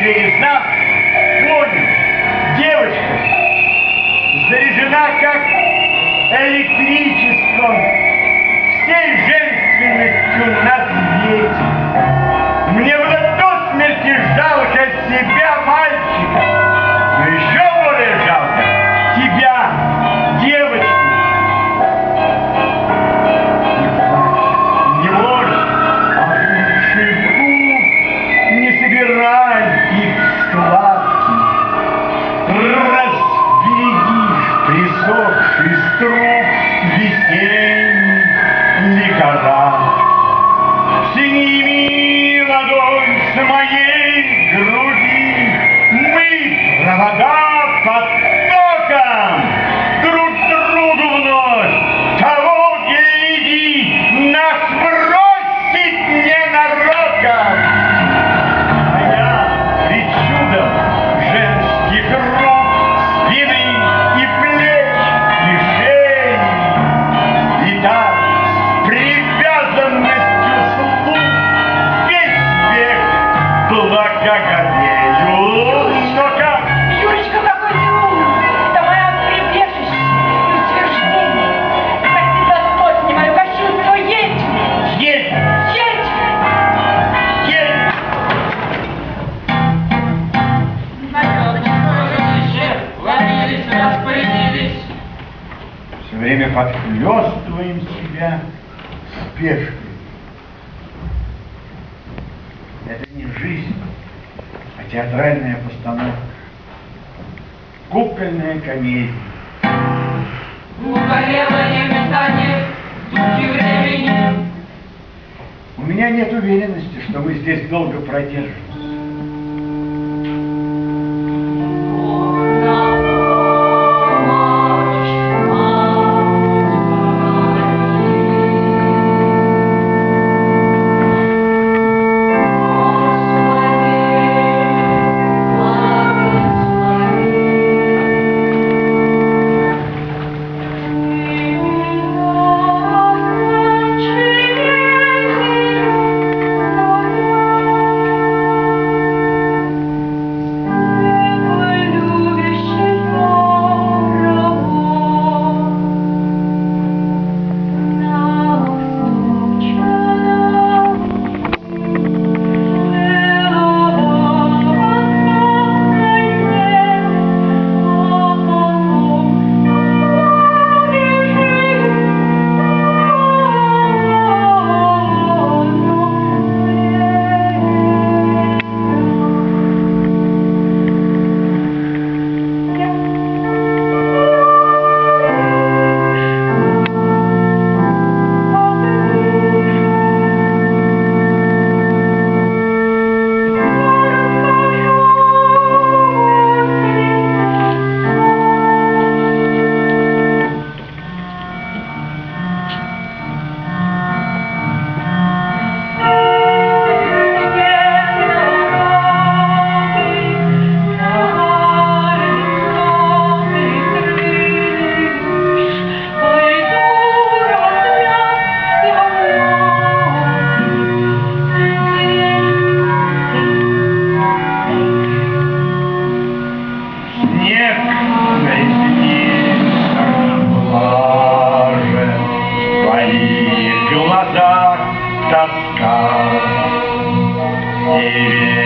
белизна, понял, девочка заряжена как электричеством, всей женственностью на свете. Мне было до смерти жалко себя, мальчика, но еще более жалко тебя, девочку. Не можешь, а лучше губ не собирай их складки. Разберегишь присохший струк весенний ликорад. Сними ладонь с моей груди, мы провода под током друг другу вновь. Того гляди, нас бросит ненароком. А я причудом женских рук, спины и плеч, и шеи, и так с привязанностью слуг весь век благоговею. Но как? Юрочка, какой ты умный! Это мое прибежище и утверждение. Прости, Господь, не мою кощунство, едь! Едь! Едь! Едь! Варились, распорядились. Все время подхлёстываем себя спешкой. Это не жизнь, а театральная постановка. Кукольная комедия. Укорелое метание духи времени. У меня нет уверенности, что мы здесь долго продержимся. Тоска и